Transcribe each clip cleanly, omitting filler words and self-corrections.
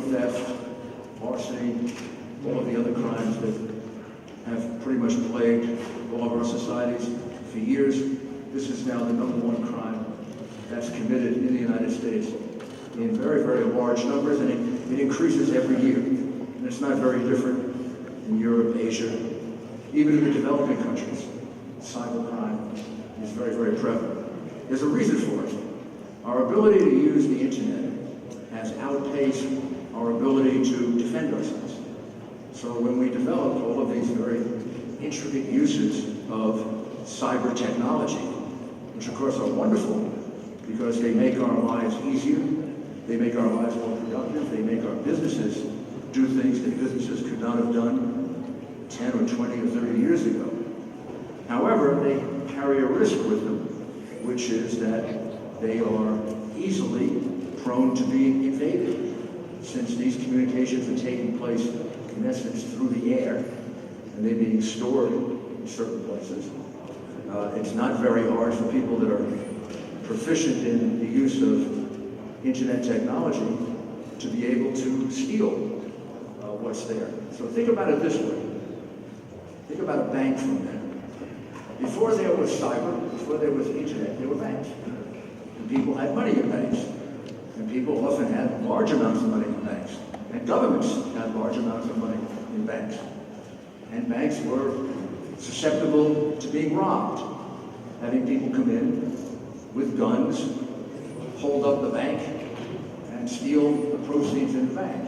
theft, larceny, all of the other crimes that have pretty much plagued all of our societies for years. This is now the #1 crime that's committed in the United States in very, very large numbers, and it increases every year. And it's not very different in Europe, Asia, even in the developing countries. Cybercrime is very, very prevalent. There's a reason for it. Our ability to use the internet has outpaced our ability to defend ourselves. So when we developed all of these very intricate uses of cyber technology, which of course are wonderful because they make our lives easier, they make our lives more productive, they make our businesses do things that businesses could not have done 10 or 20 or 30 years ago. However, they carry a risk with them, which is that they are easily prone to being invaded, since these communications are taking place in essence through the air, and they're being stored in certain places. It's not very hard for people that are proficient in the use of internet technology to be able to steal what's there. So think about it this way. Think about a bank for a minute. Before there was cyber, before there was internet, there were banks. And people had money in banks. And people often had large amounts of money in banks. And governments had large amounts of money in banks. And banks were susceptible to being robbed, having people come in with guns, hold up the bank, and steal the proceeds in the bank.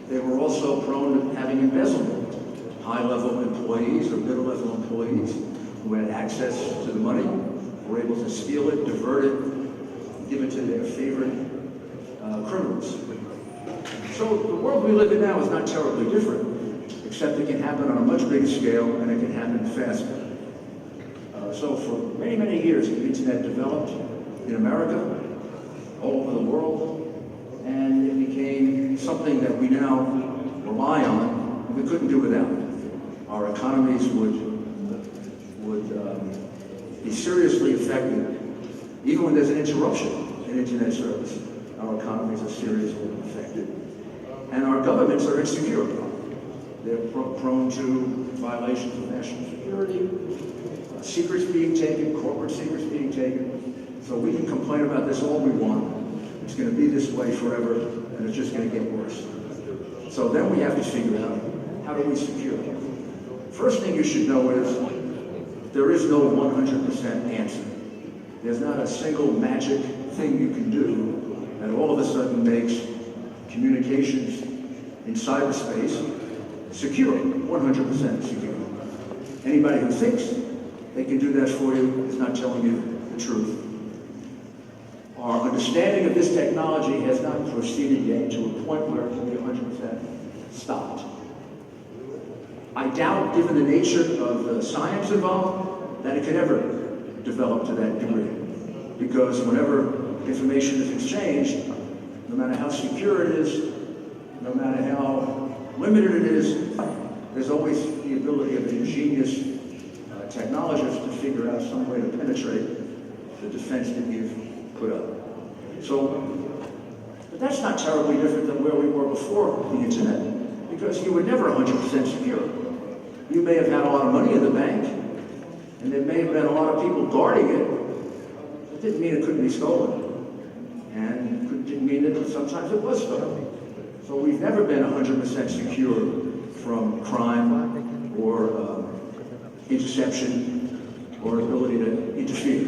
They were also prone to having embezzlement. High-level employees or middle-level employees who had access to the money were able to steal it, divert it, give it to their favorite criminals. So the world we live in now is not terribly different, except it can happen on a much bigger scale and it can happen faster. So for many, many years, the internet developed in America, all over the world, and it became something that we now rely on and we couldn't do without. Our economies would be seriously affected. Even when there's an interruption in internet service, our economies are seriously affected. And our governments are insecure. They're prone to violations of national security, secrets being taken, corporate secrets being taken. So we can complain about this all we want. It's going to be this way forever, and it's just going to get worse. So then we have to figure out, how do we secure it? First thing you should know is there is no 100% answer. There's not a single magic thing you can do that all of a sudden makes communications in cyberspace secure, 100% secure. Anybody who thinks they can do that for you is not telling you the truth. Our understanding of this technology has not proceeded yet to a point where it can be 100% stopped. I doubt, given the nature of the science involved, that it could ever develop to that degree. Because whenever information is exchanged, no matter how secure it is, no matter how limited it is, there's always the ability of an ingenious technologist to figure out some way to penetrate the defense that you've put up. So, but that's not terribly different than where we were before the internet, because you were never 100% secure. You may have had a lot of money in the bank, and there may have been a lot of people guarding it. It didn't mean it couldn't be stolen, and it didn't mean that sometimes it was stolen. So we've never been 100% secure from crime or interception or ability to interfere.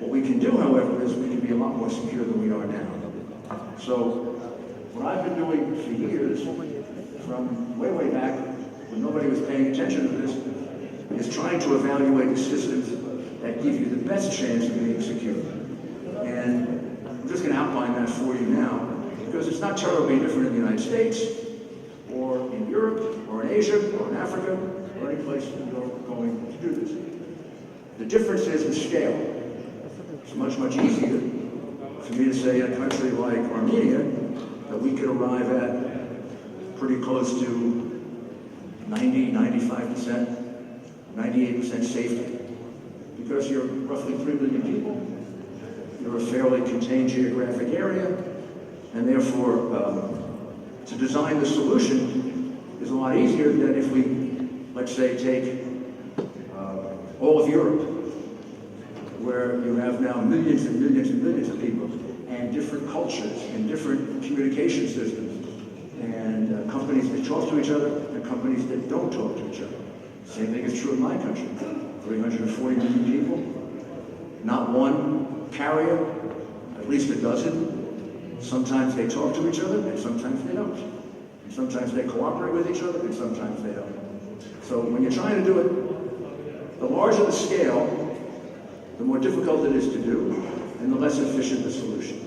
What we can do, however, is we can be a lot more secure than we are now. So what I've been doing for years, from way, way back, when nobody was paying attention to this, is trying to evaluate the systems that give you the best chance of being secure. And I'm just going to outline that for you now, because it's not terribly different in the United States, or in Europe, or in Asia, or in Africa, or any place you're going to do this. The difference is the scale. It's much, much easier for me to say in a country like Armenia that we could arrive at pretty close to 90, 95%, 98% safety. Because you're roughly 3 million people, you're a fairly contained geographic area, and therefore to design the solution is a lot easier than if we, let's say, take all of Europe, where you have now millions and millions and millions of people, and different cultures, and different communication systems, and companies that talk to each other, and companies that don't talk to each other. Same thing is true in my country. 340 million people, not one carrier, at least a dozen. Sometimes they talk to each other, and sometimes they don't. And sometimes they cooperate with each other, and sometimes they don't. So when you're trying to do it, the larger the scale, the more difficult it is to do, and the less efficient the solution.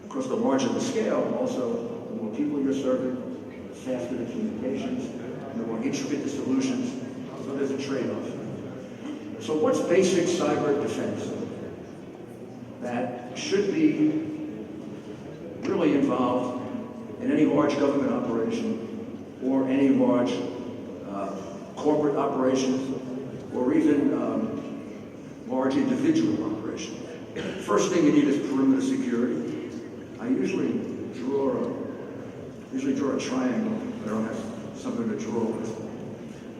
Of course, the larger the scale, also, the more people you're serving, the faster the communications, and the more intricate the solutions. So there's a trade-off. So what's basic cyber defense? That should be really involved in any large government operation or any large corporate operation or even large individual operation. First thing you need is perimeter security. I usually draw a triangle. I don't have something to draw with.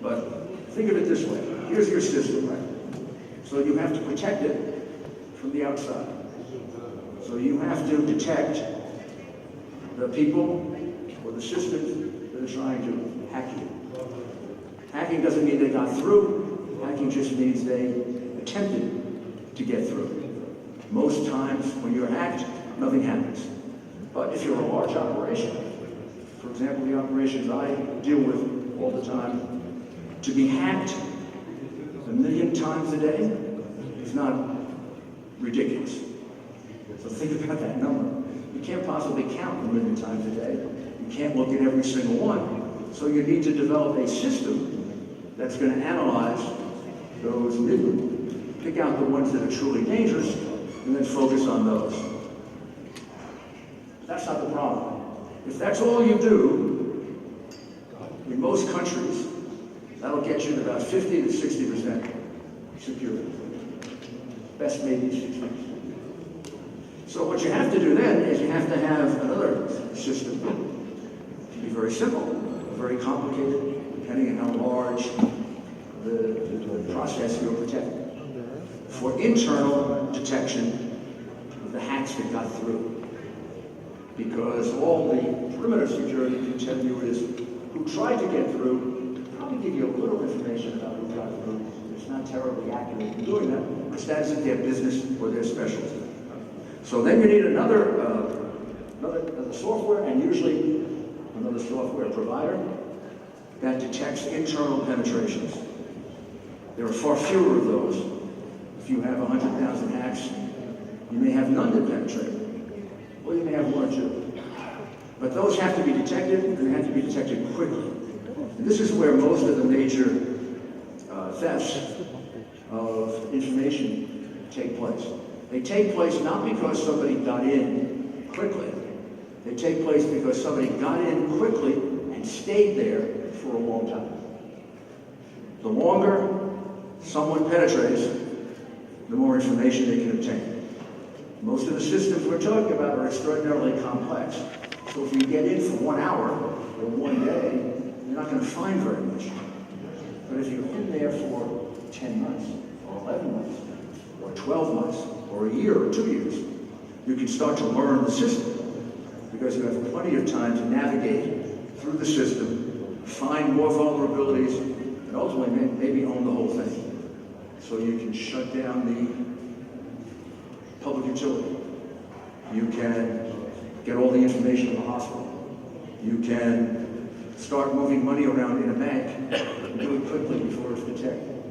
But think of it this way. Here's your system, right? So you have to protect it from the outside. So you have to detect the people or the systems that are trying to hack you. Hacking doesn't mean they got through. Hacking just means they attempted to get through. Most times when you're hacked, nothing happens. But if you're a large operation, for example, the operations I deal with all the time, to be hacked 1 million times a day is not ridiculous. So think about that number. You can't possibly count 1 million times a day. You can't look at every single one. So you need to develop a system that's going to analyze those million, pick out the ones that are truly dangerous, and then focus on those. That's not the problem. If that's all you do, in most countries, that'll get you to about 50 to 60% security. Best maybe 60%. So what you have to do then is you have to have another system. It can be very simple, very complicated, depending on how large the process you're protecting. For internal detection of the hacks that got through. Because all the perimeter security can tell you is who tried to get through, probably give you a little information about who got through. It's not terribly accurate in doing that, because that isn't their business or their specialty. So then you need another software, and usually another software provider that detects internal penetrations. There are far fewer of those. If you have 100,000 hacks, you may have none that penetrate, or you may have one or two. But those have to be detected, and they have to be detected quickly. And this is where most of the major thefts of information take place. They take place not because somebody got in quickly. They take place because somebody got in quickly and stayed there for a long time. The longer someone penetrates, the more information they can obtain. Most of the systems we're talking about are extraordinarily complex. So if you get in for 1 hour or 1 day, you're not going to find very much. But if you're in there for 10 months, or 11 months, or 12 months, or a year or 2 years, you can start to learn the system, because you have plenty of time to navigate through the system, find more vulnerabilities, and ultimately maybe own the whole thing. So you can shut down the public utility. You can get all the information in the hospital. You can start moving money around in a bank and do it quickly before it's detected.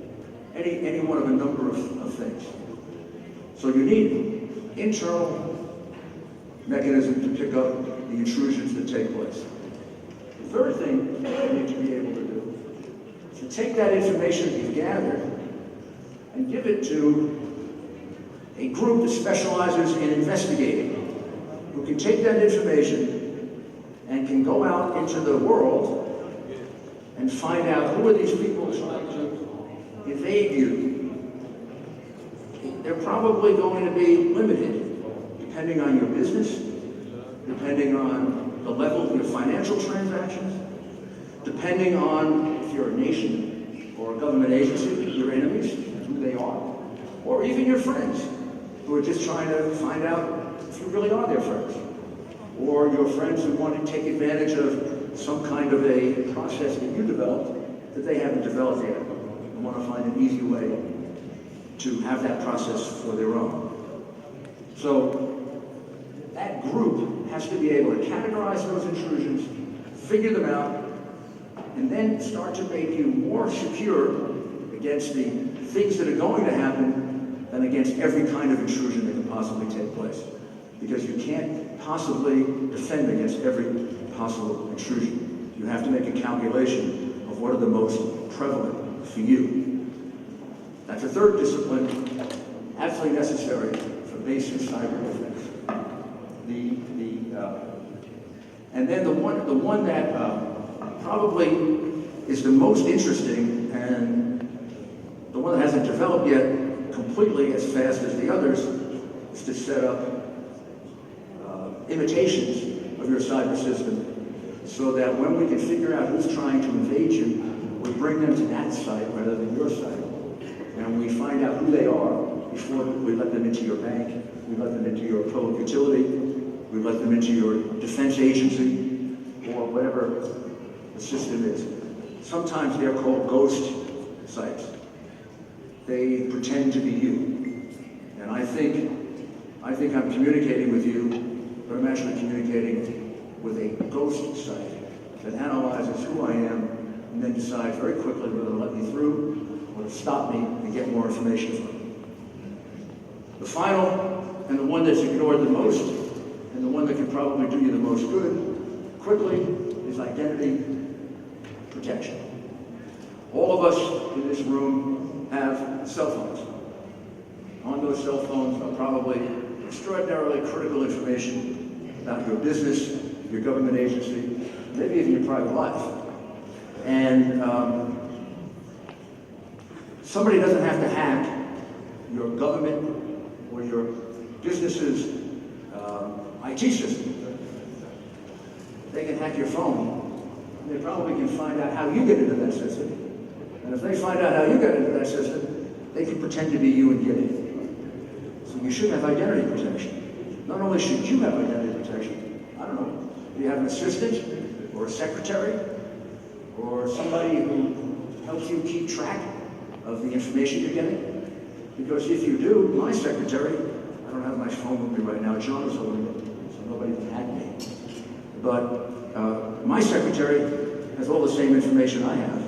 Any one of a number of things. So you need internal mechanism to pick up the intrusions that take place. The third thing you need to be able to do is to take that information that you've gathered and give it to a group that specializes in investigating, who can take that information and can go out into the world and find out who are these people trying to evade you. They're probably going to be limited, depending on your business, depending on the level of your financial transactions, depending on if you're a nation or a government agency, your enemies, who they are, or even your friends who are just trying to find out if you really are their friends, or your friends who want to take advantage of some kind of a process that you developed that they haven't developed yet and want to find an easy way to have that process for their own. So that group has to be able to categorize those intrusions, figure them out, and then start to make you more secure against the things that are going to happen than against every kind of intrusion that can possibly take place. Because you can't possibly defend against every possible intrusion. You have to make a calculation of what are the most prevalent for you. That's a third discipline, absolutely necessary for basic cyber defense. And then the one that probably is the most interesting and the one that hasn't developed yet completely as fast as the others is to set up imitations of your cyber system so that when we can figure out who's trying to invade you, we bring them to that site rather than your site. And we find out who they are before we let them into your bank, we let them into your public utility, we let them into your defense agency, or whatever the system is. Sometimes they're called ghost sites. They pretend to be you. And I think I'm communicating with you, but I'm actually communicating with a ghost site that analyzes who I am and then decides very quickly whether to let me through or to stop me and get more information from me. The final, and the one that's ignored the most, and the one that can probably do you the most good, quickly, is identity protection. All of us in this room have cell phones. On those cell phones are probably extraordinarily critical information about your business, your government agency, maybe even your private life. And somebody doesn't have to hack your government or your business's IT system. They can hack your phone. And they probably can find out how you get into that system. And if they find out how you get into that system, they can pretend to be you and get in. So you should have identity protection. Not only should you have identity protection, I don't know, do you have an assistant or a secretary or somebody who helps you keep track of the information you're getting? Because if you do, my secretary, I don't have my phone with me right now, John is holding it, so nobody can hack me. But my secretary has all the same information I have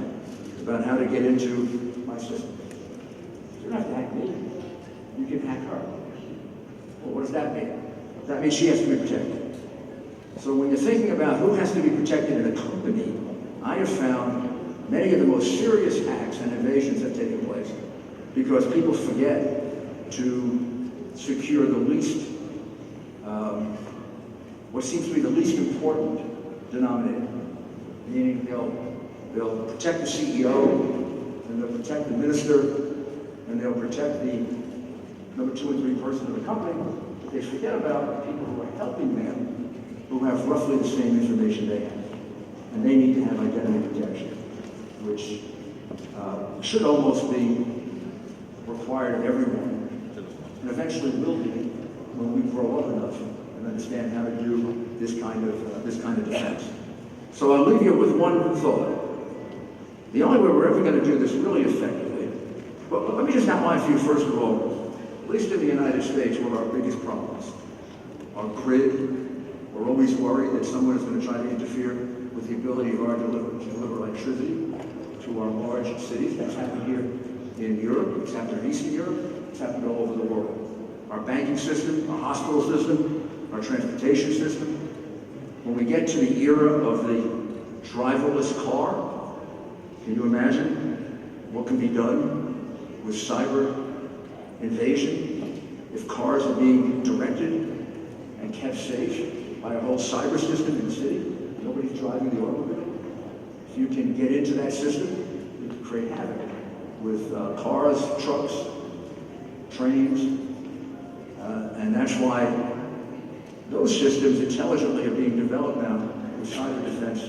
about how to get into my system. You don't have to hack me. You can hack her. Well, what does that mean? That means she has to be protected. So when you're thinking about who has to be protected in a company, I have found many of the most serious hacks and invasions have taken place because people forget to secure the least, what seems to be the least important denominator. Meaning they'll protect the CEO, and they'll protect the minister, and they'll protect the number 2 and 3 person of the company, but they forget about the people who are helping them, who have roughly the same information they have. And they need to have identity protection, which should almost be required of everyone, and eventually will be when we grow up enough and understand how to do this kind of defense. So I'll leave you with one thought. The only way we're ever going to do this really effectively, well, let me just outline for you first of all, at least in the United States, what our biggest problems. Our grid, we're always worried that someone is going to try to interfere with the ability of our to deliver electricity to our large cities. That's happened here in Europe, it's happened in Eastern Europe, it's happened all over the world. Our banking system, our hospital system, our transportation system. When we get to the era of the driverless car, can you imagine what can be done with cyber invasion if cars are being directed and kept safe by a whole cyber system in the city? Nobody's driving the automobile. If you can get into that system, you can create havoc with cars, trucks, trains, and that's why Those systems intelligently are being developed now with cyber defense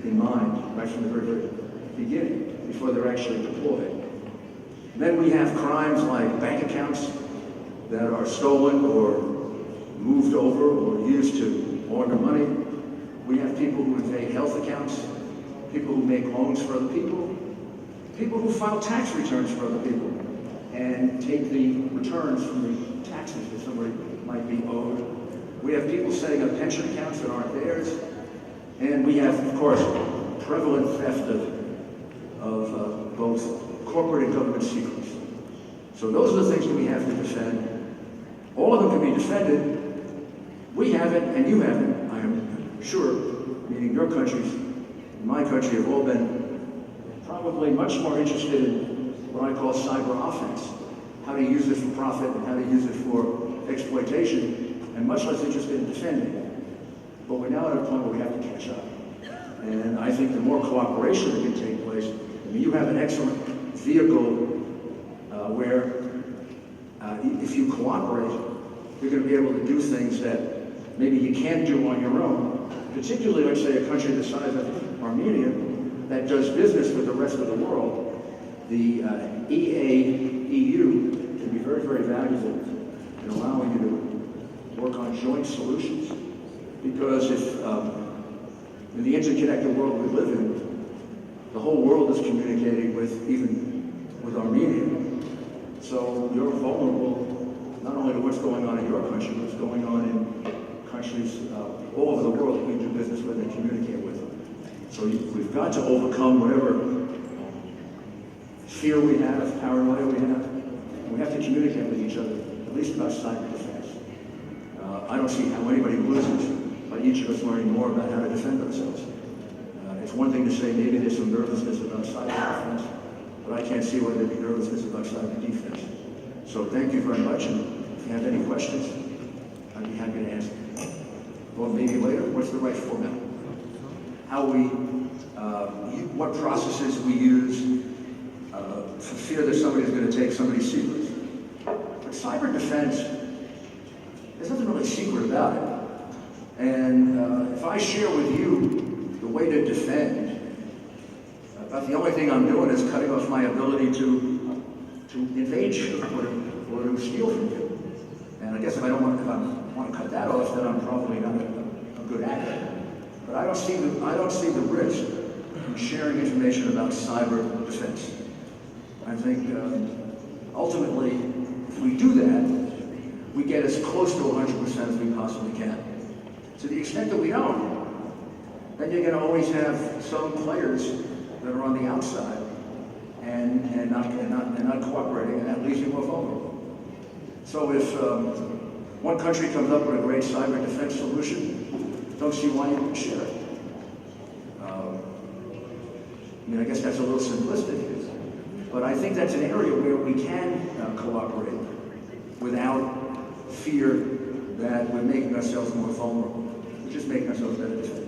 in mind, right from the very, very beginning, before they're actually deployed. Then we have crimes like bank accounts that are stolen or moved over or used to launder money. We have people who invade health accounts, people who make loans for other people, people who file tax returns for other people and take the returns from the taxes that somebody might be owed. We have people setting up pension accounts that aren't theirs. And we have, of course, prevalent theft of both corporate and government secrets. So those are the things that we have to defend. All of them can be defended. We haven't, and you haven't, I am sure, meaning your countries, and my country, have all been probably much more interested in what I call cyber offense, how to use it for profit and how to use it for exploitation, and much less interested in defending it. But we're now at a point where we have to catch up. And I think the more cooperation that can take place, I mean, you have an excellent vehicle where if you cooperate, you're going to be able to do things that maybe you can't do on your own, particularly, let's say, a country the size of Armenia that does business with the rest of the world. The EU can be very, very valuable in allowing you to work on joint solutions. Because if, in the interconnected world we live in, the whole world is communicating with, even with Armenia. So you're vulnerable not only to what's going on in your country, but what's going on in countries all over the world that we do business with and communicate with. So we've got to overcome whatever fear we have, paranoia we have, and we have to communicate with each other, at least about cyber defense. I don't see how anybody loses by each of us learning more about how to defend ourselves. It's one thing to say maybe there's some nervousness about cyber defense, but I can't see why there'd be nervousness about cyber defense. So thank you very much, and if you have any questions, I'd be happy to answer. Or maybe later, what's the right format? How we, what processes we use for fear that somebody's going to take somebody's secrets. But cyber defense, there's nothing really secret about it. And if I share with you the way to defend, about the only thing I'm doing is cutting off my ability to invade you or to steal from you. And I guess if I want to cut that off, then I'm probably not a good actor. But I don't see the risk in sharing information about cyber defense. I think ultimately, if we do that, we get as close to 100% as we possibly can. To the extent that we don't, then you're going to always have some players that are on the outside and not cooperating, and that leaves you more vulnerable. So if one country comes up with a great cyber defense solution, don't see why you wouldn't share it. I mean, I guess that's a little simplistic, but I think that's an area where we can cooperate without fear that we're making ourselves more vulnerable. We're just making ourselves better defenders.